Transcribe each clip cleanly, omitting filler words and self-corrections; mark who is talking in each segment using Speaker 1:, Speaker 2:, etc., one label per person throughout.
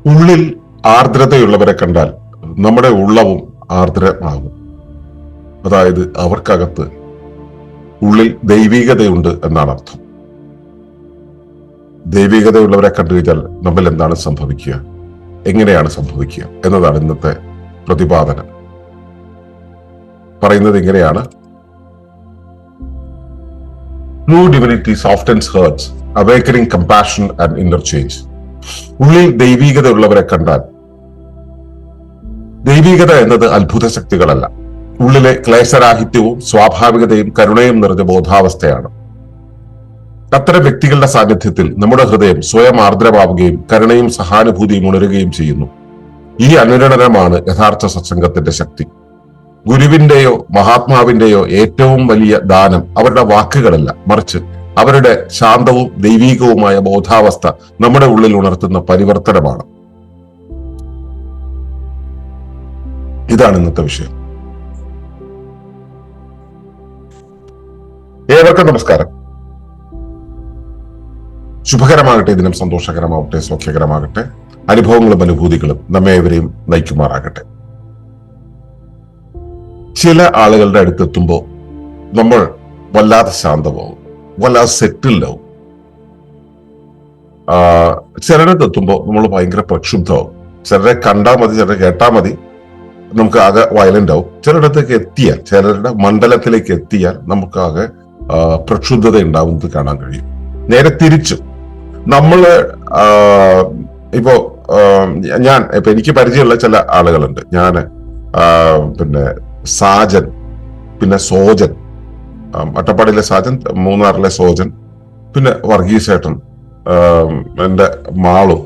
Speaker 1: ഉള്ളിൽ ആർദ്രതയുള്ളവരെ കണ്ടാൽ നമ്മുടെ ഉള്ളവും ആർദ്രമാകും. അതായത് അവർക്കകത്ത് ഉള്ളിൽ ദൈവികതയുണ്ട് എന്നാണ് അർത്ഥം. ദൈവികതയുള്ളവരെ കണ്ടു കഴിഞ്ഞാൽ നമ്മൾ എന്താണ് സംഭവിക്കുക, എങ്ങനെയാണ് സംഭവിക്കുക എന്നതാണ് ഇന്നത്തെ പ്രതിപാദനം. പറയുന്നത് ഇങ്ങനെയാണ്: True divinity softens hearts, awakening compassion and inner change. ഉള്ളിൽ ദൈവികതയുള്ളവരെ കണ്ടാൽ, ദൈവികത എന്നത് അത്ഭുത ശക്തികളല്ല, ഉള്ളിലെ ക്ലേശരാഹിത്യവും സ്വാഭാവികതയും കരുണയും നിറഞ്ഞ ബോധാവസ്ഥയാണ്. അത്തരം വ്യക്തികളുടെ സാന്നിധ്യത്തിൽ നമ്മുടെ ഹൃദയം സ്വയം ആർദ്രമാവുകയും കരുണയും സഹാനുഭൂതിയും ഉണരുകയും ചെയ്യുന്നു. ഈ അനുരണനമാണ് യഥാർത്ഥ സത്സംഗത്തിന്റെ ശക്തി. ഗുരുവിന്റെയോ മഹാത്മാവിന്റെയോ ഏറ്റവും വലിയ ദാനം അവരുടെ വാക്കുകളല്ല, മറിച്ച് അവരുടെ ശാന്തവും ദൈവീകവുമായ ബോധാവസ്ഥ നമ്മുടെ ഉള്ളിൽ ഉണർത്തുന്ന പരിവർത്തനമാണ്. ഇതാണ് ഇന്നത്തെ വിഷയം. ഏവർക്കും നമസ്കാരം. ശുഭകരമാകട്ടെ, ദിനം സന്തോഷകരമാവട്ടെ, സൗഖ്യകരമാകട്ടെ, അനുഭവങ്ങളും അനുഭൂതികളും നമ്മെ ഏവരെയും നയിക്കുമാറാകട്ടെ. ചില ആളുകളുടെ അടുത്തെത്തുമ്പോൾ നമ്മൾ വല്ലാതെ ശാന്തമാവും, വല്ലാതെ സെറ്റിൽഡാവും. ചിലരെത്തുമ്പോൾ നമ്മൾ ഭയങ്കര പ്രക്ഷുബ്ധമാവും. ചിലരെ കണ്ടാൽ മതി, ചിലരെ കേട്ടാൽ മതി, നമുക്ക് ആകെ വയലന്റ് ആവും. ചിലയിടത്തേക്ക് എത്തിയാൽ, ചിലരുടെ മണ്ഡലത്തിലേക്ക് എത്തിയാൽ നമുക്ക് ആകെ പ്രക്ഷുബ്ധത ഉണ്ടാവുന്നത് കാണാൻ കഴിയും. നേരെ തിരിച്ചു നമ്മള് ഇപ്പൊ എനിക്ക് പരിചയമുള്ള ചില ആളുകളുണ്ട്. പിന്നെ സാജൻ, പിന്നെ സോജൻ, അട്ടപ്പാടിയിലെ സാജൻ, മൂന്നാറിലെ സോജൻ, പിന്നെ വർഗീസേട്ടൻ, എന്റെ മാളും,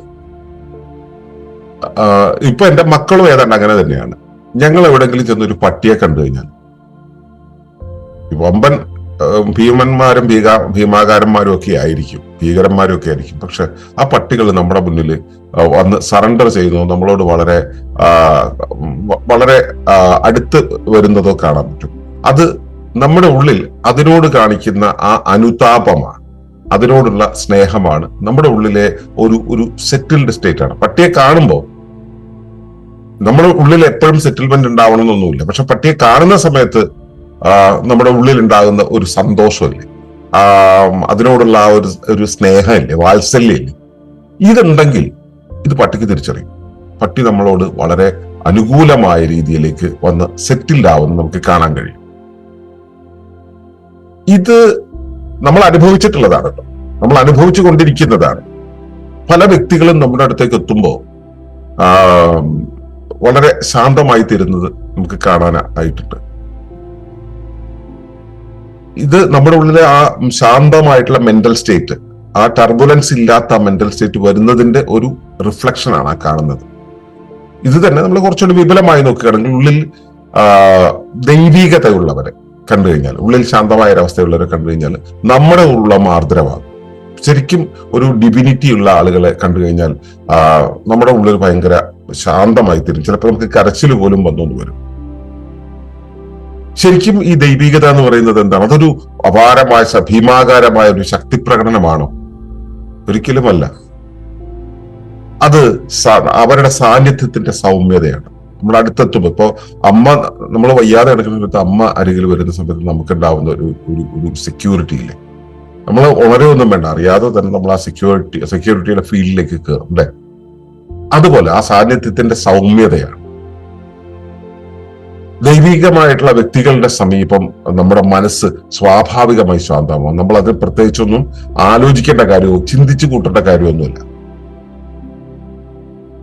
Speaker 1: ഇപ്പൊ എന്റെ മക്കളും ഏതാണ്ട് അങ്ങനെ തന്നെയാണ്. ഞങ്ങൾ എവിടെങ്കിലും ചെന്നൊരു പട്ടിയെ കണ്ടു കഴിഞ്ഞാൽ, വമ്പൻ ഭീമന്മാരും ഭീമാകാരന്മാരും ഒക്കെ ആയിരിക്കും, ഭീകരന്മാരും ഒക്കെ ആയിരിക്കും. പക്ഷെ ആ പട്ടികൾ നമ്മുടെ മുന്നിൽ വന്ന് സറണ്ടർ ചെയ്യുന്നു, നമ്മളോട് വളരെ വളരെ അടുത്ത് വരുന്നതോ കാണാൻ പറ്റും. അത് നമ്മുടെ ഉള്ളിൽ അതിനോട് കാണിക്കുന്ന ആ അനുതാപമാണ്, അതിനോടുള്ള സ്നേഹമാണ്, നമ്മുടെ ഉള്ളിലെ ഒരു സെറ്റിൽഡ് സ്റ്റേറ്റ് ആണ്. പട്ടിയെ കാണുമ്പോൾ നമ്മുടെ ഉള്ളിൽ എപ്പോഴും സെറ്റിൽമെന്റ് ഉണ്ടാവണമെന്നൊന്നുമില്ല. പക്ഷെ പട്ടിയെ കാണുന്ന സമയത്ത് നമ്മുടെ ഉള്ളിൽ ഉണ്ടാകുന്ന ഒരു സന്തോഷമില്ലേ, അതിനോടുള്ള ആ ഒരു സ്നേഹമില്ലേ, വാത്സല്യമില്ലേ, ഇതുണ്ടെങ്കിൽ ഇത് പട്ടിക്ക് തിരിച്ചറിയും. പട്ടി നമ്മളോട് വളരെ അനുകൂലമായ രീതിയിലേക്ക് വന്ന് സെറ്റിൽഡ് ആവുന്ന നമുക്ക് കാണാൻ കഴിയും. ഇത് നമ്മൾ അനുഭവിച്ചിട്ടുള്ളതാണ് കേട്ടോ, നമ്മൾ അനുഭവിച്ചു കൊണ്ടിരിക്കുന്നതാണ്. പല വ്യക്തികളും നമ്മുടെ അടുത്തേക്ക് എത്തുമ്പോൾ വളരെ ശാന്തമായി തീരുന്നത് നമുക്ക് കാണാനായിട്ടുണ്ട്. ഇത് നമ്മുടെ ഉള്ളിലെ ആ ശാന്തമായിട്ടുള്ള മെന്റൽ സ്റ്റേറ്റ്, ആ ടർബുലൻസ് ഇല്ലാത്ത ആ മെന്റൽ സ്റ്റേറ്റ് വരുന്നതിന്റെ ഒരു റിഫ്ലക്ഷൻ ആണ് ആ കാണുന്നത്. ഇത് തന്നെ നമ്മൾ കുറച്ചുകൂടി വിപുലമായി നോക്കുകയാണെങ്കിൽ, ഉള്ളിൽ ദൈവികതയുള്ളവരെ കണ്ടു കഴിഞ്ഞാൽ, ഉള്ളിൽ ശാന്തമായ ഒരവസ്ഥയുള്ളവരെ കണ്ടു കഴിഞ്ഞാൽ നമ്മുടെ ഉള്ളം ആർദ്രമാകും. ശരിക്കും ഒരു ഡിവിനിറ്റി ഉള്ള ആളുകളെ കണ്ടു കഴിഞ്ഞാൽ നമ്മുടെ ഉള്ളിൽ ഭയങ്കര ശാന്തമായി തീരും. ചിലപ്പോൾ നമുക്ക് കരച്ചിൽ പോലും വന്നു വരും. ശരിക്കും ഈ ദൈവികത എന്ന് പറയുന്നത് എന്താണ്? അതൊരു അപാരമായ ഭീമാകാരമായ ഒരു ശക്തി പ്രകടനമാണോ? ഒരിക്കലുമല്ല. അത് അവരുടെ സാന്നിധ്യത്തിന്റെ സൗമ്യതയാണ്. നമ്മുടെ അടുത്തെത്തുമ്പോൾ, ഇപ്പോ അമ്മ, നമ്മൾ വയ്യാതെ കിടക്കുന്ന സമയത്ത് അമ്മ അരികിൽ വരുന്ന സമയത്ത് നമുക്ക് ഉണ്ടാവുന്ന ഒരു സെക്യൂരിറ്റി ഇല്ലേ, നമ്മൾ ഉണരൊന്നും വേണ്ട, അറിയാതെ തന്നെ നമ്മൾ ആ സെക്യൂരിറ്റിയുടെ ഫീൽഡിലേക്ക് കയറും അല്ലെ. അതുപോലെ ആ സാന്നിധ്യത്തിന്റെ സൗമ്യതയാണ്. ദൈവികമായിട്ടുള്ള വ്യക്തികളുടെ സമീപം നമ്മുടെ മനസ്സ് സ്വാഭാവികമായി ശാന്തമാവും. നമ്മൾ അത് പ്രത്യേകിച്ചൊന്നും ആലോചിക്കേണ്ട കാര്യമോ ചിന്തിച്ചു കൂട്ടേണ്ട കാര്യമൊന്നുമില്ല.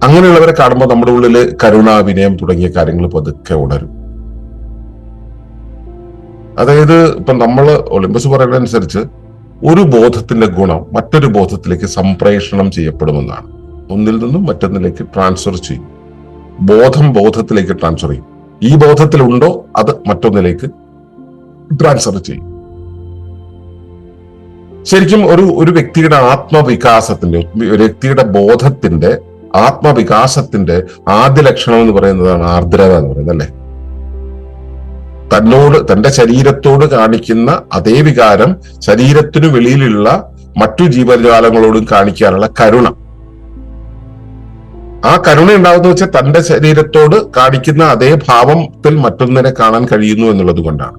Speaker 1: അങ്ങനെയുള്ളവരെ കാണുമ്പോൾ നമ്മുടെ ഉള്ളില് കരുണ, വിനയം തുടങ്ങിയ കാര്യങ്ങൾ പതുക്കെ ഉണരും. അതായത് ഇപ്പൊ നമ്മൾ ഒളിമ്പസ് പറയുന്നതനുസരിച്ച് ഒരു ബോധത്തിന്റെ ഗുണം മറ്റൊരു ബോധത്തിലേക്ക് സംപ്രേഷണം ചെയ്യപ്പെടുമെന്നാണ്. ഒന്നിൽ നിന്നും മറ്റൊന്നിലേക്ക് ട്രാൻസ്ഫർ ചെയ്യും. ബോധത്തിലേക്ക് ട്രാൻസ്ഫർ ചെയ്യും. ഈ ബോധത്തിലുണ്ടോ അത് മറ്റൊന്നിലേക്ക് ട്രാൻസ്ഫർ ചെയ്യും. ശരിക്കും ഒരു വ്യക്തിയുടെ ആത്മവികാസത്തിന്റെ, ഒരു വ്യക്തിയുടെ ബോധത്തിന്റെ ആത്മവികാസത്തിന്റെ ആദ്യ ലക്ഷണം എന്ന് പറയുന്നതാണ് ആർദ്രത എന്ന് പറയുന്നത് അല്ലെ. തന്റെ ശരീരത്തോട് കാണിക്കുന്ന അതേ വികാരം ശരീരത്തിനു വെളിയിലുള്ള മറ്റു ജീവജാലങ്ങളോടും കാണിക്കാനുള്ള കരുണ, ആ കരുണ ഉണ്ടാവുന്ന വെച്ചാൽ തന്റെ ശരീരത്തോട് കാണിക്കുന്ന അതേ ഭാവത്തിൽ മറ്റൊന്നിനെ കാണാൻ കഴിയുന്നു എന്നുള്ളത് കൊണ്ടാണ്.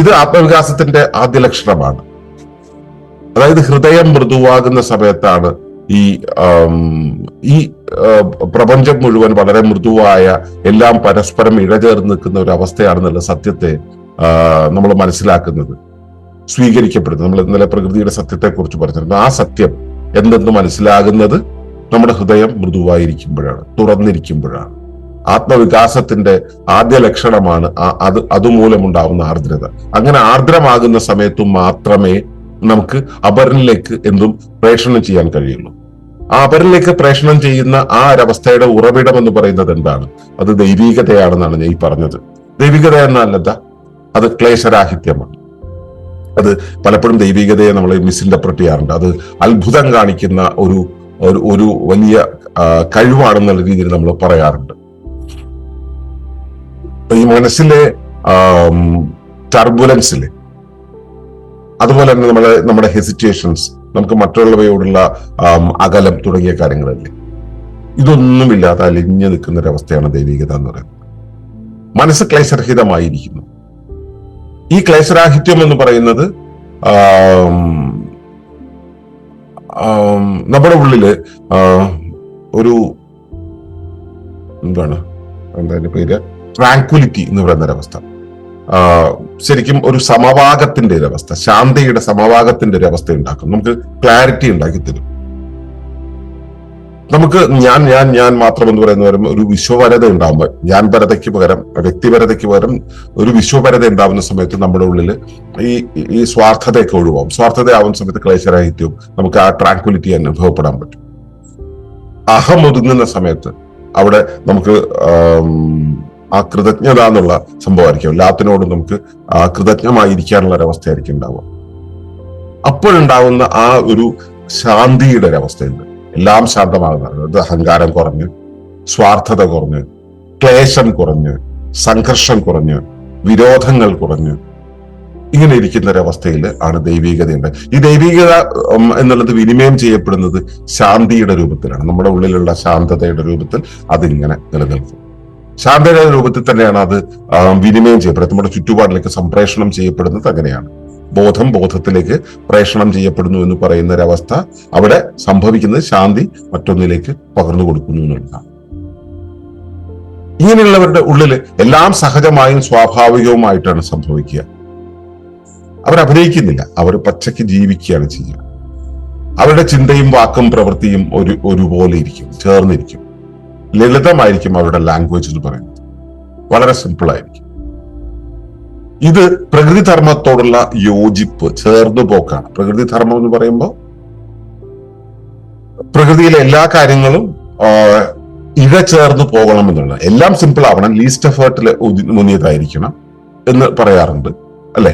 Speaker 1: ഇത് ആത്മവികാസത്തിന്റെ ആദ്യ ലക്ഷണമാണ്. അതായത് ഹൃദയം മൃദുവാകുന്ന സമയത്താണ് ഈ പ്രപഞ്ചം മുഴുവൻ വളരെ മൃദുവായ, എല്ലാം പരസ്പരം ഇഴചേർന്ന് നിൽക്കുന്ന ഒരു അവസ്ഥയാണെന്നുള്ള സത്യത്തെ നമ്മൾ മനസ്സിലാക്കുന്നത്, സ്വീകരിക്കപ്പെടുന്നത്. നമ്മൾ ഇന്നലെ പ്രകൃതിയുടെ സത്യത്തെ കുറിച്ച് പറഞ്ഞിരുന്നു. ആ സത്യം എന്തെന്ന് മനസ്സിലാകുന്നത് നമ്മുടെ ഹൃദയം മൃദുവായിരിക്കുമ്പോഴാണ്, തുറന്നിരിക്കുമ്പോഴാണ്. ആത്മവികാസത്തിന്റെ ആദ്യ ലക്ഷണമാണ് അതുമൂലമുണ്ടാവുന്ന ആർദ്രത. അങ്ങനെ ആർദ്രമാകുന്ന സമയത്തും മാത്രമേ നമുക്ക് അപരനിലേക്ക് എന്തും പ്രേഷണം ചെയ്യാൻ കഴിയുള്ളൂ. ആ അപരനിലേക്ക് പ്രേഷണം ചെയ്യുന്ന ആ ഒരവസ്ഥയുടെ ഉറവിടം എന്ന് പറയുന്നത് എന്താണ്? അത് ദൈവീകതയാണെന്നാണ് ഞാൻ ഈ പറഞ്ഞത്. ദൈവികത എന്നല്ല, അത് ക്ലേശരാഹിത്യമാണ്. അത് പലപ്പോഴും ദൈവികതയെ നമ്മൾ മിസ്ഇന്റർപ്രറ്റ് ചെയ്യാറുണ്ട്. അത് അത്ഭുതം കാണിക്കുന്ന ഒരു വലിയ കഴിവാണെന്നുള്ള രീതിയിൽ നമ്മൾ പറയാറുണ്ട്. ഈ മനസ്സിലെ ടർബുലൻസിലെ, അതുപോലെ തന്നെ നമ്മുടെ ഹെസിറ്റേഷൻസ്, നമുക്ക് മറ്റുള്ളവയോടുള്ള അകലം തുടങ്ങിയ കാര്യങ്ങളല്ലേ, ഇതൊന്നുമില്ലാതെ അലിഞ്ഞു നിൽക്കുന്ന ഒരവസ്ഥയാണ് ദൈവികത എന്ന് പറയുന്നത്. മനസ്സ് ക്ലേശരഹിതമായിരിക്കുന്നു. ഈ ക്ലേശരാഹിത്യം എന്ന് പറയുന്നത് നമ്മുടെ ഉള്ളില് ഒരു എന്താ പേര്, ട്രാങ്ക്വിലിറ്റി എന്ന് പറയുന്ന ഒരവസ്ഥ, ശരിക്കും ഒരു സമവാഗത്തിന്റെ ഒരു അവസ്ഥ, ശാന്തിയുടെ സമവാഗത്തിന്റെ ഒരു അവസ്ഥ ഉണ്ടാക്കും. നമുക്ക് ക്ലാരിറ്റി ഉണ്ടാക്കി തരും. നമുക്ക് ഞാൻ മാത്രം എന്ന് പറയുന്ന ഒരു വിശ്വപരത ഉണ്ടാകുമ്പോൾ, ഞാൻ പരതയ്ക്ക് പകരം, വ്യക്തിപരതയ്ക്ക് പകരം ഒരു വിശ്വപരത ഉണ്ടാവുന്ന സമയത്ത് നമ്മുടെ ഉള്ളിൽ ഈ സ്വാർത്ഥതയൊക്കെ ഒഴിവാകും. സ്വാർത്ഥതയാവുന്ന സമയത്ത് ക്ലേശരാഹിത്യവും നമുക്ക് ആ ട്രാങ്ക്വിലിറ്റി അനുഭവപ്പെടാൻ പറ്റും. അഹം ഒതുങ്ങുന്ന സമയത്ത് അവിടെ നമുക്ക് ആ കൃതജ്ഞത എന്നുള്ള സംഭവമായിരിക്കും. എല്ലാത്തിനോടും നമുക്ക് കൃതജ്ഞമായിരിക്കാനുള്ള ഒരവസ്ഥയായിരിക്കും ഉണ്ടാവുക. അപ്പോഴുണ്ടാവുന്ന ആ ഒരു ശാന്തിയുടെ ഒരവസ്ഥയുണ്ട്. എല്ലാം ശാന്തമാകുന്നത്, അത് അഹങ്കാരം കുറഞ്ഞ്, സ്വാർത്ഥത കുറഞ്ഞ്, ക്ലേശം കുറഞ്ഞ്, സംഘർഷം കുറഞ്ഞ്, വിരോധങ്ങൾ കുറഞ്ഞ്, ഇങ്ങനെ ഇരിക്കുന്ന ഒരവസ്ഥയിൽ ആണ് ദൈവീകതയുണ്ട്. ഈ ദൈവീകത എന്നുള്ളത് വിനിമയം ചെയ്യപ്പെടുന്നത് ശാന്തിയുടെ രൂപത്തിലാണ്. നമ്മുടെ ഉള്ളിലുള്ള ശാന്തതയുടെ രൂപത്തിൽ അതിങ്ങനെ നിലനിൽക്കും. ശാന്തതയുടെ രൂപത്തിൽ തന്നെയാണ് അത് വിനിമയം ചെയ്യപ്പെടുന്നത്. നമ്മുടെ ചുറ്റുപാടിലേക്ക് സംപ്രേഷണം ചെയ്യപ്പെടുന്നത് അങ്ങനെയാണ്. ബോധം ബോധത്തിലേക്ക് പ്രേഷണം ചെയ്യപ്പെടുന്നു എന്ന് പറയുന്ന ഒരവസ്ഥ അവിടെ സംഭവിക്കുന്നത് ശാന്തി മറ്റൊന്നിലേക്ക് പകർന്നു കൊടുക്കുന്നു എന്നുള്ളതാണ്. ഇങ്ങനെയുള്ളവരുടെ ഉള്ളിൽ എല്ലാം സഹജമായും സ്വാഭാവികവുമായിട്ടാണ് സംഭവിക്കുക. അവർ അഭിനയിക്കുന്നില്ല, അവർ പച്ചയ്ക്ക് ജീവിക്കുകയാണ് ചെയ്യുക. അവരുടെ ചിന്തയും വാക്കും പ്രവൃത്തിയും ഒരുപോലെ ഇരിക്കും, ചേർന്നിരിക്കും. ലളിതമായിരിക്കും അവരുടെ ലാംഗ്വേജ് എന്ന് പറയുന്നത്, വളരെ സിമ്പിൾ ആയിരിക്കും. ഇത് പ്രകൃതി ധർമ്മത്തോടുള്ള യോജിപ്പ്, ചേർന്നു പോക്കാണ്. പ്രകൃതി ധർമ്മം എന്ന് പറയുമ്പോൾ പ്രകൃതിയിലെ എല്ലാ കാര്യങ്ങളും ഇഴചേർന്ന് പോകണം എന്നുള്ള, എല്ലാം സിമ്പിൾ ആവണം, ലീസ്റ്റ് എഫേർട്ടിൽ മുന്നിയതായിരിക്കണം എന്ന് പറയാറുണ്ട്, അല്ലെ?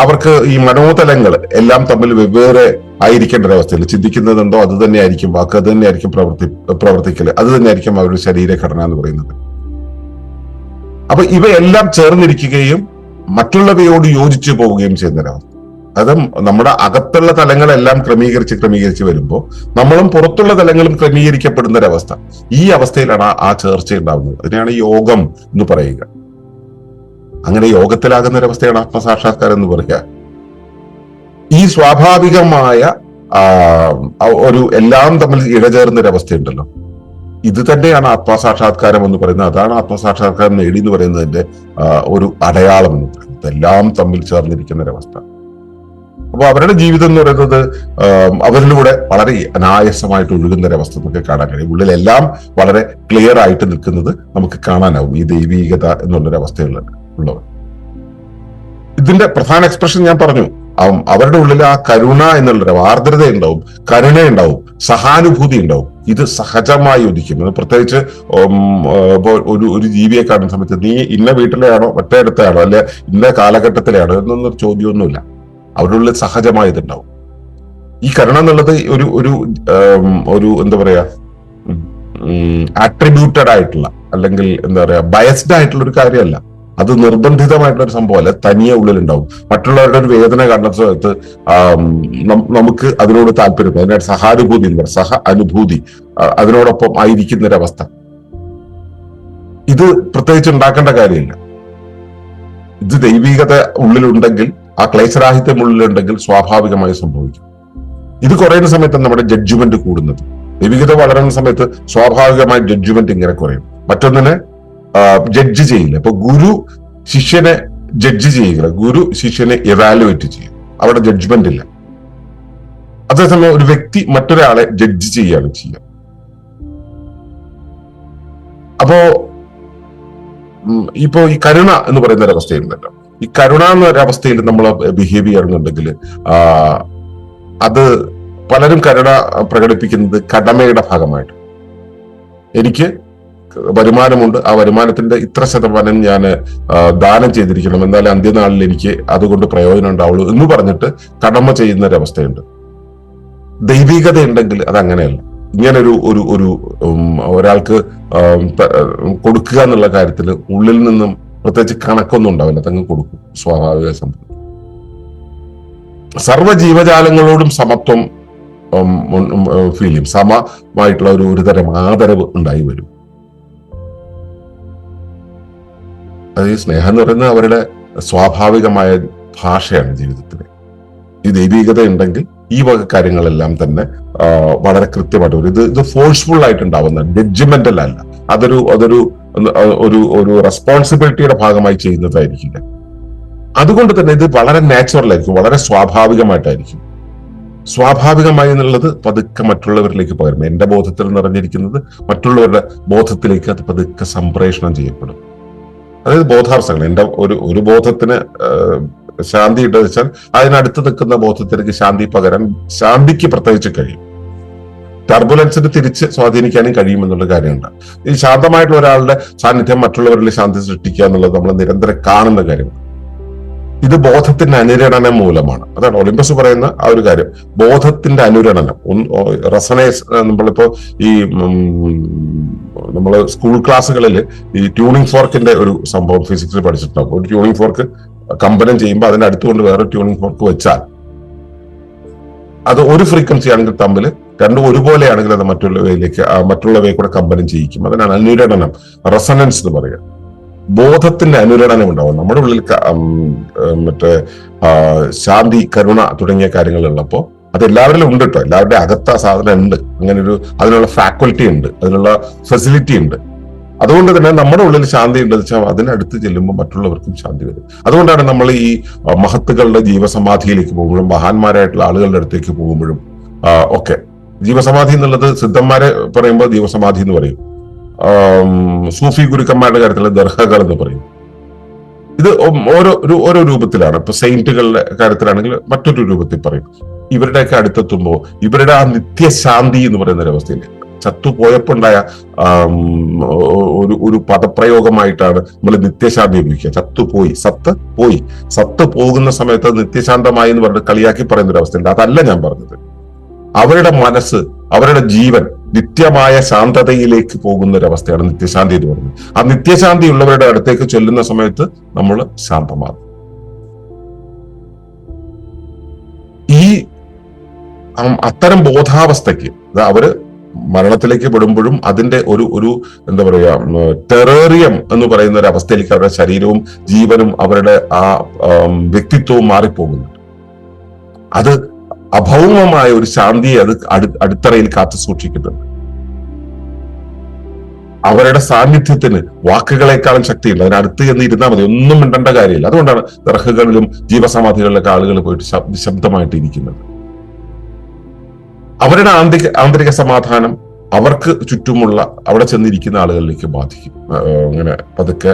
Speaker 1: അവർക്ക് ഈ മനോതലങ്ങൾ എല്ലാം തമ്മിൽ വെവ്വേറെ ആയിരിക്കേണ്ട ഒരവസ്ഥയിൽ ചിന്തിക്കുന്നതുണ്ടോ അത് തന്നെ ആയിരിക്കും വാക്ക്, അത് തന്നെ ആയിരിക്കും പ്രവർത്തിക്കല്, അത് തന്നെ ആയിരിക്കും അവരുടെ ശരീരഘടന എന്ന് പറയുന്നത്. അപ്പൊ ഇവയെല്ലാം ചേർന്നിരിക്കുകയും മറ്റുള്ളവയോട് യോജിച്ചു പോവുകയും ചെയ്യുന്ന ഒരവസ്ഥ. അത് നമ്മുടെ അകത്തുള്ള തലങ്ങളെല്ലാം ക്രമീകരിച്ച് വരുമ്പോൾ നമ്മളും പുറത്തുള്ള തലങ്ങളും ക്രമീകരിക്കപ്പെടുന്ന ഒരവസ്ഥ. ഈ അവസ്ഥയിലാണ് ആ ചേർച്ച ഉണ്ടാവുന്നത്. അതിനെയാണ് യോഗം എന്ന് പറയുക. അങ്ങനെ യോഗത്തിലാകുന്ന ഒരവസ്ഥയാണ് ആത്മസാക്ഷാത്കാരം എന്ന് പറയുക. ഈ സ്വാഭാവികമായ ഒരു എല്ലാം തമ്മിൽ ഇഴചേർന്ന ഒരു അവസ്ഥയുണ്ടല്ലോ, ഇത് തന്നെയാണ് ആത്മസാക്ഷാത്കാരം എന്ന് പറയുന്നത്. അതാണ് ആത്മസാക്ഷാത്കാരം നേടി എന്ന് പറയുന്നതിന്റെ ഒരു അടയാളം എന്ന് പറയുന്നത്. എല്ലാം തമ്മിൽ ചേർന്നിരിക്കുന്ന ഒരവസ്ഥ. അപ്പൊ അവരുടെ ജീവിതം എന്ന് പറയുന്നത് അവരിലൂടെ വളരെ അനായാസമായിട്ട് ഒഴുകുന്ന ഒരവസ്ഥ നമുക്ക് കാണാൻ കഴിയും. ഉള്ളിലെല്ലാം വളരെ ക്ലിയർ ആയിട്ട് നിൽക്കുന്നത് നമുക്ക് കാണാനാവും ഈ ദൈവീകത എന്നുള്ളൊരവസ്ഥയുള്ളത് ഉള്ളവർ. ഇതിന്റെ പ്രധാന എക്സ്പ്രഷൻ ഞാൻ പറഞ്ഞു. അവരുടെ ഉള്ളിൽ ആ കരുണ എന്നുള്ളൊരു ആർദ്രത ഉണ്ടാവും, കരുണയുണ്ടാവും, സഹാനുഭൂതി ഉണ്ടാവും. ഇത് സഹജമായി ഉദിക്കും. പ്രത്യേകിച്ച് ഒരു ജീവിയെ കാണുന്ന സമയത്ത് നീ ഇന്ന വീട്ടിലെയാണോ മറ്റേടത്തെയാണോ അല്ലെ ഇന്ന കാലഘട്ടത്തിലാണോ എന്നൊന്നും ചോദ്യമൊന്നുമില്ല. അവരുടെ ഉള്ളിൽ സഹജമായി ഇതുണ്ടാവും. ഈ കരുണ എന്നുള്ളത് ഒരു എന്താ പറയാ, ആട്രിബ്യൂട്ടഡ് ആയിട്ടുള്ള അല്ലെങ്കിൽ എന്താ പറയാ ബയസ്ഡ് ആയിട്ടുള്ള ഒരു കാര്യമല്ല. അത് നിർബന്ധിതമായിട്ടുള്ള ഒരു സംഭവമല്ല, തനിയെ ഉള്ളിലുണ്ടാവും. മറ്റുള്ളവരുടെ ഒരു വേദന കാണുന്ന സമയത്ത് നമുക്ക് അതിനോട് താല്പര്യം, അതിനായിട്ട് സഹാനുഭൂതി എന്ന് പറയും, സഹ അനുഭൂതി, അതിനോടൊപ്പം ആയിരിക്കുന്ന ഒരവസ്ഥ. ഇത് പ്രത്യേകിച്ച് ഉണ്ടാക്കേണ്ട കാര്യമില്ല. ഇത് ദൈവികത ഉള്ളിലുണ്ടെങ്കിൽ, ആ ക്ലേശരാഹിത്യം ഉള്ളിലുണ്ടെങ്കിൽ സ്വാഭാവികമായി സംഭവിക്കും. ഇത് കുറയുന്ന സമയത്ത് നമ്മുടെ ജഡ്ജ്മെന്റ് കൂടുന്നത്. ദൈവികത വളരുന്ന സമയത്ത് സ്വാഭാവികമായി ജഡ്ജ്മെന്റ് ഇങ്ങനെ കുറയും. മറ്റൊന്നിനെ ജഡ്ജ് ചെയ്യില്ല. ഇപ്പൊ ഗുരു ശിഷ്യനെ ജഡ്ജ് ചെയ്യുക, ഗുരു ശിഷ്യനെ എവാലുവേറ്റ് ചെയ്യും, അവിടെ ജഡ്ജ്മെന്റ് ഇല്ല. അതേസമയം ഒരു വ്യക്തി മറ്റൊരാളെ ജഡ്ജ് ചെയ്യാണ് ചെയ്യുക. അപ്പോ ഇപ്പോ ഈ കരുണ എന്ന് പറയുന്ന ഒരവസ്ഥയുണ്ടല്ലോ, ഈ കരുണ എന്നൊരവസ്ഥയിൽ നമ്മൾ ബിഹേവ് ചെയ്യുന്നുണ്ടെങ്കിൽ അത് പലരും കരുണ പ്രകടിപ്പിക്കുന്നത് കടമയുടെ ഭാഗമായിട്ട്. എനിക്ക് വരുമാനമുണ്ട്, ആ വരുമാനത്തിന്റെ ഇത്ര ശതമാനം ഞാൻ ദാനം ചെയ്തിരിക്കണം, എന്നാലും അന്ത്യനാളിൽ എനിക്ക് അതുകൊണ്ട് പ്രയോജനം ഉണ്ടാവുള്ളൂ എന്ന് പറഞ്ഞിട്ട് കടമ ചെയ്യുന്ന ഒരവസ്ഥയുണ്ട്. ദൈവികത ഉണ്ടെങ്കിൽ അത് അങ്ങനെയല്ല. ഇങ്ങനൊരു ഒരു ഒരു ഒരാൾക്ക് കൊടുക്കുക എന്നുള്ള കാര്യത്തിൽ ഉള്ളിൽ നിന്നും പ്രത്യേകിച്ച് കണക്കൊന്നും ഉണ്ടാവില്ല, അതങ്ങ് കൊടുക്കും, സ്വാഭാവിക സംഭവം. സർവ്വ ജീവജാലങ്ങളോടും സമത്വം ഫീൽ ചെയ്യും, സമമായിട്ടുള്ള ഒരു തരം ആദരവ് ഉണ്ടായി വരും. അത് ഈ സ്നേഹം എന്ന് പറയുന്നത് അവരുടെ സ്വാഭാവികമായ ഭാഷയാണ് ജീവിതത്തിന്. ഈ ദൈവികത ഉണ്ടെങ്കിൽ ഈ വക കാര്യങ്ങളെല്ലാം തന്നെ വളരെ കൃത്യമായിട്ട് വരും. ഇത് ഫോഴ്സ്ഫുൾ ആയിട്ടുണ്ടാവുന്ന, ജഡ്ജ്മെന്റൽ അല്ല, അതൊരു അതൊരു ഒരു ഒരു റെസ്പോൺസിബിലിറ്റിയുടെ ഭാഗമായി ചെയ്യുന്നതായിരിക്കില്ല. അതുകൊണ്ട് തന്നെ ഇത് വളരെ നാച്ചുറൽ ആയിരിക്കും, വളരെ സ്വാഭാവികമായിട്ടായിരിക്കും. സ്വാഭാവികമായി എന്നുള്ളത് പതുക്കെ മറ്റുള്ളവരിലേക്ക് പകരും. എന്റെ ബോധത്തിൽ നിറഞ്ഞിരിക്കുന്നത് മറ്റുള്ളവരുടെ ബോധത്തിലേക്ക് അത് പതുക്കെ സംപ്രേഷണം ചെയ്യപ്പെടും. അതായത് ബോധാംശങ്ങൾ, എന്റെ ഒരു ബോധത്തിന് ശാന്തി ഇട്ട് വെച്ചാൽ അതിനടുത്ത് നിൽക്കുന്ന ബോധത്തിലേക്ക് ശാന്തി പകരാൻ ശാന്തിക്ക് പ്രത്യേകിച്ച് കഴിയും. ടർബുലൻസിന് തിരിച്ച് സ്വാധീനിക്കാനും കഴിയുമെന്നുള്ള കാര്യമുണ്ട്. ഈ ശാന്തമായിട്ടുള്ള ഒരാളുടെ സാന്നിധ്യം മറ്റുള്ളവരിൽ ശാന്തി സൃഷ്ടിക്കുക എന്നുള്ളത് നമ്മൾ നിരന്തരം കാണുന്ന കാര്യമാണ്. ഇത് ബോധത്തിന്റെ അനുരണനം മൂലമാണ്. അതാണ് ഒളിമ്പസ് പറയുന്ന ആ ഒരു കാര്യം, ബോധത്തിന്റെ അനുരണനം. റെസനേസ്, നമ്മളിപ്പോ ഈ നമ്മള് സ്കൂൾ ക്ലാസ്സുകളിൽ ഈ ട്യൂണിംഗ് ഫോർക്കിന്റെ ഒരു സംഭവം ഫിസിക്സിൽ പഠിച്ചിട്ടുണ്ടാവും. ഒരു ട്യൂണിംഗ് ഫോർക്ക് കമ്പനം ചെയ്യുമ്പോൾ അതിന്റെ അടുത്തുകൊണ്ട് വേറെ ട്യൂണിംഗ് ഫോർക്ക് വെച്ചാൽ അത് ഒരു ഫ്രീക്വൻസി ആണെങ്കിൽ തമ്മിൽ രണ്ടും ഒരുപോലെയാണെങ്കിൽ അത് മറ്റുള്ളവയെ കൂടെ കമ്പനം ചെയ്യിക്കും. അതിനാണ് അനുരണനം, റെസനൻസ് എന്ന് പറയുക. ബോധത്തിന്റെ അനുരണനം ഉണ്ടാവും നമ്മുടെ ഉള്ളിൽ. മറ്റേ ശാന്തി, കരുണ തുടങ്ങിയ കാര്യങ്ങളുള്ളപ്പോ അത് എല്ലാവരിലും ഉണ്ട് കേട്ടോ. എല്ലാവരുടെ അകത്ത സാധനം ഉണ്ട്, അങ്ങനെ അതിനുള്ള ഫാക്കൽറ്റി ഉണ്ട്, അതിനുള്ള ഫെസിലിറ്റി ഉണ്ട്. അതുകൊണ്ട് തന്നെ നമ്മുടെ ഉള്ളിൽ ശാന്തി ഉണ്ടെന്ന് വെച്ചാൽ അതിനടുത്ത് ചെല്ലുമ്പോൾ മറ്റുള്ളവർക്കും ശാന്തി വരും. അതുകൊണ്ടാണ് നമ്മൾ ഈ മഹത്തുക്കളുടെ ജീവസമാധിയിലേക്ക് പോകുമ്പോഴും മഹാന്മാരായിട്ടുള്ള ആളുകളുടെ അടുത്തേക്ക് പോകുമ്പോഴും ഒക്കെ ജീവസമാധി എന്നുള്ളത് സിദ്ധന്മാരെ പറയുമ്പോൾ ജീവസമാധി എന്ന് പറയും. സൂഫി ഗുരുക്കന്മാരുടെ കാര്യത്തിൽ ദർഹകൾ എന്ന് പറയും. ഇത് ഓരോ രൂപത്തിലാണ്. ഇപ്പൊ സെയിന്റുകളുടെ കാര്യത്തിലാണെങ്കിൽ മറ്റൊരു രൂപത്തിൽ പറയും. ഇവരുടെയൊക്കെ അടുത്തെത്തുമ്പോൾ ഇവരുടെ ആ നിത്യശാന്തി എന്ന് പറയുന്ന ഒരു അവസ്ഥയിൽ ചത്തുപോയപ്പോണ്ടായ ഒരു പദപ്രയോഗമായിട്ടാണ് നമ്മൾ നിത്യശാന്തി ഉപയോഗിക്കുക. ചത്തുപോയി, സത്ത് പോകുന്ന സമയത്ത് നിത്യശാന്തമായി എന്ന് പറഞ്ഞിട്ട് കളിയാക്കി പറയുന്ന ഒരു അവസ്ഥയുണ്ട്. അതല്ല ഞാൻ പറഞ്ഞത്. അവരുടെ മനസ്സ്, അവരുടെ ജീവൻ നിത്യമായ ശാന്തതയിലേക്ക് പോകുന്ന ഒരു അവസ്ഥയാണ് നിത്യശാന്തി എന്ന് പറയുന്നത്. ആ നിത്യശാന്തി ഉള്ളവരുടെ അടുത്തേക്ക് ചെല്ലുന്ന സമയത്ത് നമ്മൾ ശാന്തമാകും. ഈ അത്തരം ബോധാവസ്ഥയ്ക്ക് അവര് മരണത്തിലേക്ക് പെടുമ്പോഴും അതിന്റെ ഒരു എന്താ പറയാ ടെറേറിയം എന്ന് പറയുന്ന ഒരു അവസ്ഥയിലേക്ക് അവരുടെ ശരീരവും ജീവനും അവരുടെ ആ വ്യക്തിത്വവും മാറിപ്പോകുന്നുണ്ട്. അത് അഭൗമമായ ഒരു ശാന്തിയെ അത് അടിത്തറയിൽ കാത്തു സൂക്ഷിക്കുന്നുണ്ട്. അവരുടെ സാന്നിധ്യത്തിന് വാക്കുകളെക്കാളും ശക്തിയുണ്ട്. അതിനടുത്ത് ചെന്ന് ഇരുന്നാൽ മതി, ഒന്നും മിണ്ടേണ്ട കാര്യമില്ല. അതുകൊണ്ടാണ് ദർഹകളിലും ജീവസമാധികളിലൊക്കെ ആളുകൾ പോയിട്ട് ശബ്ദമായിട്ട് ഇരിക്കുന്നത്. അവരുടെ ആന്തരിക സമാധാനം അവർക്ക് ചുറ്റുമുള്ള അവിടെ ചെന്നിരിക്കുന്ന ആളുകളിലേക്ക് ബാധിക്കും. അങ്ങനെ പതുക്കെ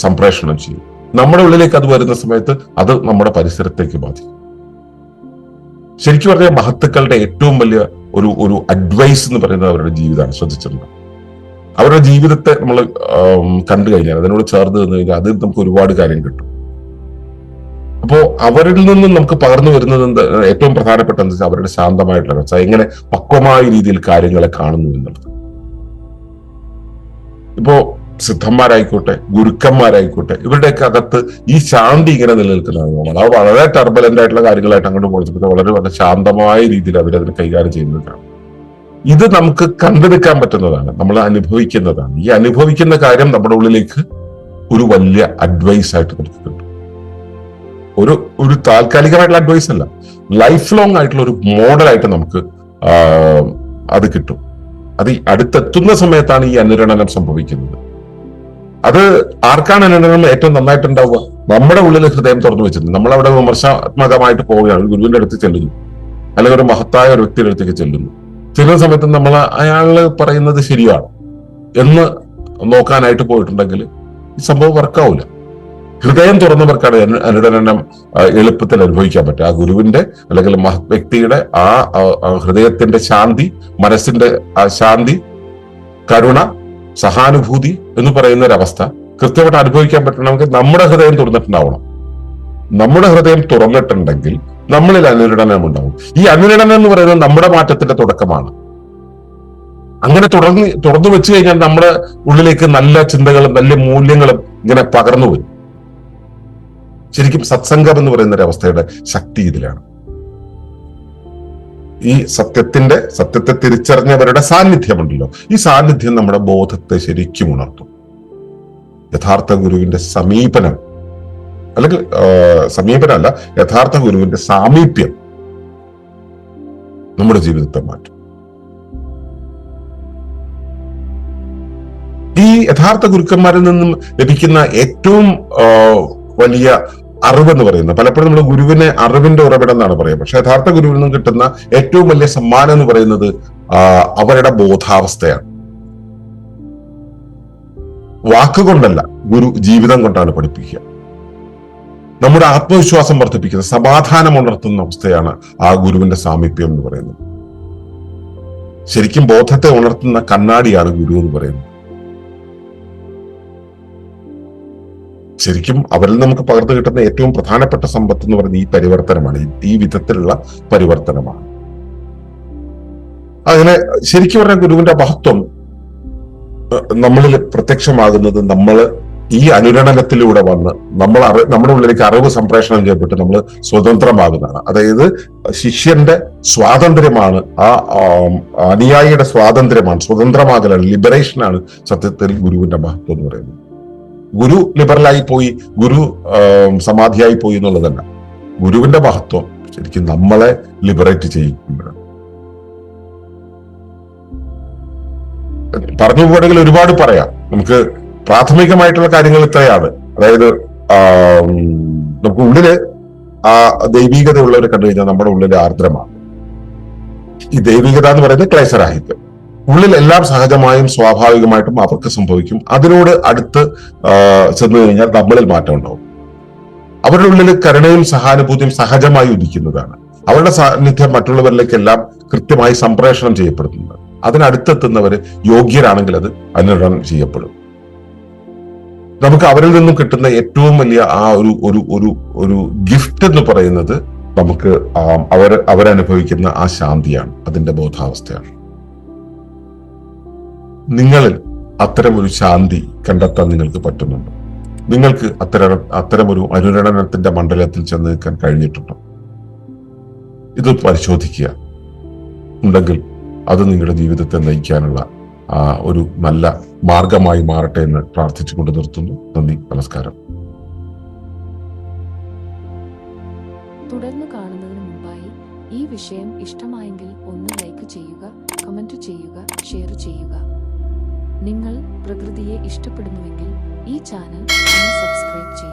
Speaker 1: സംപ്രേഷണം ചെയ്യും. നമ്മുടെ ഉള്ളിലേക്ക് അത് വരുന്ന സമയത്ത് അത് നമ്മുടെ പരിസരത്തേക്ക് ബാധിക്കും. ശരിക്കും പറഞ്ഞാൽ മഹത്തുക്കളുടെ ഏറ്റവും വലിയ ഒരു അഡ്വൈസ് എന്ന് പറയുന്നത് അവരുടെ ജീവിതമാണ്. ശ്രദ്ധിച്ചിട്ടുണ്ട്? അവരുടെ ജീവിതത്തെ നമ്മൾ കണ്ടു കഴിഞ്ഞാൽ, അതിനോട് ചേർന്ന് നിന്ന് കഴിഞ്ഞാൽ അതിൽ നമുക്ക് ഒരുപാട് കാര്യം കിട്ടും. അപ്പോ അവരിൽ നിന്നും നമുക്ക് പകർന്നു വരുന്നത് ഏറ്റവും പ്രധാനപ്പെട്ട എന്താ വെച്ചാൽ അവരുടെ ശാന്തമായിട്ടുള്ള അവസ്ഥ, എങ്ങനെ പക്വമായ രീതിയിൽ കാര്യങ്ങളെ കാണുന്നു എന്നുള്ളത്. ഇപ്പോ സിദ്ധന്മാരായിക്കോട്ടെ, ഗുരുക്കന്മാരായിക്കോട്ടെ, ഇവരുടെയൊക്കെ അകത്ത് ഈ ശാന്തി ഇങ്ങനെ നിലനിൽക്കുന്നതാണ്. അത് വളരെ ടർബലന്റ് ആയിട്ടുള്ള കാര്യങ്ങളായിട്ട് അങ്ങോട്ട് കൊടുത്തിട്ട് വളരെ വളരെ ശാന്തമായ രീതിയിൽ അവരതിനെ കൈകാര്യം ചെയ്യുന്നതാണ്. ഇത് നമുക്ക് കണ്ടെടുക്കാൻ പറ്റുന്നതാണ്, നമ്മൾ അനുഭവിക്കുന്നതാണ്. ഈ അനുഭവിക്കുന്ന കാര്യം നമ്മുടെ ഉള്ളിലേക്ക് ഒരു വലിയ അഡ്വൈസ് ആയിട്ട് നമുക്ക് കിട്ടും. ഒരു താൽക്കാലികമായിട്ടുള്ള അഡ്വൈസ് അല്ല, ലൈഫ് ലോങ് ആയിട്ടുള്ള ഒരു മോഡലായിട്ട് നമുക്ക് അത് കിട്ടും. അത് അടുത്തെത്തുന്ന സമയത്താണ് ഈ അനുരണനം സംഭവിക്കുന്നത്. അത് ആർക്കാണ് അനുരണനം ഏറ്റവും നന്നായിട്ടുണ്ടാവുക? നമ്മുടെ ഉള്ളിൽ ഹൃദയം തുറന്നു വെച്ചിട്ടുണ്ട്, നമ്മളവിടെ വിമർശാത്മകമായിട്ട് പോവുകയാണ്, ഗുരുവിന്റെ അടുത്ത് ചെല്ലുന്നു, അല്ലെങ്കിൽ ഒരു മഹത്തായ ഒരു വ്യക്തിയുടെ അടുത്തേക്ക് ചെല്ലുന്നു. ചെല്ലുന്ന സമയത്ത് നമ്മൾ അയാള് പറയുന്നത് ശരിയാണ് എന്ന് നോക്കാനായിട്ട് പോയിട്ടുണ്ടെങ്കിൽ ഈ സംഭവം വർക്കാവില്ല. ഹൃദയം തുറന്നവർക്കാണ് അനുരണനം എളുപ്പത്തിൽ അനുഭവിക്കാൻ പറ്റുക. ആ ഗുരുവിന്റെ അല്ലെങ്കിൽ മഹത് വ്യക്തിയുടെ ആ ഹൃദയത്തിന്റെ ശാന്തി, മനസ്സിന്റെ ആ ശാന്തി, കരുണ, സഹാനുഭൂതി എന്ന് പറയുന്ന ഒരവസ്ഥ കൃത്യമായിട്ട് അനുഭവിക്കാൻ പറ്റണമെങ്കിൽ നമ്മുടെ ഹൃദയം തുറന്നിട്ടുണ്ടാവണം. നമ്മുടെ ഹൃദയം തുറന്നിട്ടുണ്ടെങ്കിൽ നമ്മളിൽ അനുരണനം ഉണ്ടാവും. ഈ അനുരണനം എന്ന് പറയുന്നത് നമ്മുടെ മാറ്റത്തിന്റെ തുടക്കമാണ്. അങ്ങനെ തുറന്നു വെച്ച് കഴിഞ്ഞാൽ നമ്മുടെ ഉള്ളിലേക്ക് നല്ല ചിന്തകളും നല്ല മൂല്യങ്ങളും ഇങ്ങനെ പകർന്നു വരും. ശരിക്കും സത്സംഗം എന്ന് പറയുന്ന ഒരു അവസ്ഥയുടെ ശക്തി ഇതിലാണ്. ഈ സത്യത്തെ തിരിച്ചറിഞ്ഞവരുടെ സാന്നിധ്യമുണ്ടല്ലോ, ഈ സാന്നിധ്യം നമ്മുടെ ബോധത്തെ ശരിക്കും ഉണർത്തും. യഥാർത്ഥ ഗുരുവിന്റെ സമീപനം, അല്ലെങ്കിൽ സമീപനമല്ല, യഥാർത്ഥ ഗുരുവിന്റെ സാമീപ്യം നമ്മുടെ ജീവിതത്തെ മാറ്റും. ഈ യഥാർത്ഥ ഗുരുക്കന്മാരിൽ നിന്നും ലഭിക്കുന്ന ഏറ്റവും വലിയ അറിവെന്ന് പറയുന്നത്, പലപ്പോഴും നമ്മൾ ഗുരുവിനെ അറിവിന്റെ ഉറവിടം എന്നാണ് പറയുക. പക്ഷെ യഥാർത്ഥ ഗുരുവിൽ നിന്നും കിട്ടുന്ന ഏറ്റവും വലിയ സമ്മാനം എന്ന് പറയുന്നത് അവരുടെ ബോധാവസ്ഥയാണ്. വാക്കുകൊണ്ടല്ല, ഗുരു ജീവിതം കൊണ്ടാണ് പഠിപ്പിക്കുക. നമ്മുടെ ആത്മവിശ്വാസം വർദ്ധിപ്പിക്കുന്ന, സമാധാനം ഉണർത്തുന്ന അവസ്ഥയാണ് ആ ഗുരുവിന്റെ സാമീപ്യം എന്ന് പറയുന്നത്. ശരിക്കും ബോധത്തെ ഉണർത്തുന്ന കണ്ണാടിയാണ് ഗുരു എന്ന് പറയുന്നത്. ശരിക്കും അവരിൽ നമുക്ക് പകർന്നു കിട്ടുന്ന ഏറ്റവും പ്രധാനപ്പെട്ട സമ്പത്ത് എന്ന് പറയുന്നത് ഈ പരിവർത്തനമാണ്, ഈ വിധത്തിലുള്ള പരിവർത്തനമാണ്. അങ്ങനെ ശരിക്കും പറഞ്ഞ ഗുരുവിന്റെ മഹത്വം നമ്മളിൽ പ്രത്യക്ഷമാകുന്നത് നമ്മൾ ഈ അനുരണനത്തിലൂടെ വന്ന് നമ്മുടെ ഉള്ളിലേക്ക് അറിവ് സംപ്രേഷണം ചെയ്യപ്പെട്ട് നമ്മൾ സ്വതന്ത്രമാകുന്നതാണ്. അതായത് ശിഷ്യന്റെ സ്വാതന്ത്ര്യമാണ്, ആ അനുയായിയുടെ സ്വാതന്ത്ര്യമാണ്, സ്വതന്ത്രമാകലാണ്, ലിബറേഷനാണ് സത്യത്തിൽ ഗുരുവിന്റെ മഹത്വം എന്ന് പറയുന്നത്. ഗുരു ലിബറലായി പോയി, ഗുരു സമാധിയായി പോയി എന്നുള്ളതല്ല. ഗുരുവിന്റെ മഹത്വം ശരിക്കും നമ്മളെ ലിബറേറ്റ് ചെയ്യിക്കുമ്പോഴാണ്. പറഞ്ഞു പോകണമെങ്കിൽ ഒരുപാട് പറയാം. നമുക്ക് പ്രാഥമികമായിട്ടുള്ള കാര്യങ്ങൾ ഇത്രയാണ്. അതായത് നമുക്ക് ഉള്ളില് ആ ദൈവികത ഉള്ളവരെ കണ്ടു കഴിഞ്ഞാൽ നമ്മുടെ ഉള്ളിൽ ആർദ്രമാണ്. ഈ ദൈവികത എന്ന് പറയുന്നത് ക്ലേശരാഹിത്യം. ഉള്ളിൽ എല്ലാം സഹജമായും സ്വാഭാവികമായിട്ടും അവർക്ക് സംഭവിക്കും. അതിനോട് അടുത്ത് ചെന്നു കഴിഞ്ഞാൽ നമ്മളിൽ മാറ്റം ഉണ്ടാവും. അവരുടെ ഉള്ളിൽ കരുണയും സഹാനുഭൂതിയും സഹജമായി ഉദിക്കുന്നതാണ്. അവരുടെ സാന്നിധ്യം മറ്റുള്ളവരിലേക്കെല്ലാം കൃത്യമായി സംപ്രേഷണം ചെയ്യപ്പെടുന്നുണ്ട്. അതിനടുത്തെത്തുന്നവര് യോഗ്യരാണെങ്കിൽ അത് അനുരണനം ചെയ്യപ്പെടും. നമുക്ക് അവരിൽ നിന്നും കിട്ടുന്ന ഏറ്റവും വലിയ ആ ഒരു ഗിഫ്റ്റ് എന്ന് പറയുന്നത് നമുക്ക് അവരനുഭവിക്കുന്ന ആ ശാന്തിയാണ്, അതിന്റെ ബോധാവസ്ഥയാണ്. നിങ്ങളിൽ അത്തരമൊരു ശാന്തി കണ്ടെത്താൻ നിങ്ങൾക്ക് പറ്റുന്നുണ്ടോ? നിങ്ങൾക്ക് അത്തരമൊരു അനുരണനത്തിന്റെ മണ്ഡലത്തിൽ ചെന്ന് നിൽക്കാൻ കഴിഞ്ഞിട്ടുണ്ടോ? ഇത് പരിശോധിക്കുക. ഉണ്ടെങ്കിൽ അത് നിങ്ങളുടെ ജീവിതത്തെ നയിക്കാനുള്ള ഒരു നല്ല മാർഗമായി മാറട്ടെ എന്ന് പ്രാർത്ഥിച്ചുകൊണ്ട് നിർത്തുന്നു. നന്ദി, നമസ്കാരം.
Speaker 2: തുടർന്ന് കാണുന്നതിന് മുമ്പായി ഈ വിഷയം ഇഷ്ടമായെങ്കിൽ ഒന്ന് ലൈക്ക് ചെയ്യുക, കമന്റ് ചെയ്യുക, ഷെയർ ചെയ്യുക. നിങ്ങൾ പ്രകൃതിയെ ഇഷ്ടപ്പെടുന്നുവെങ്കിൽ ഈ ചാനൽ ഒന്ന് സബ്സ്ക്രൈബ് ചെയ്യുക.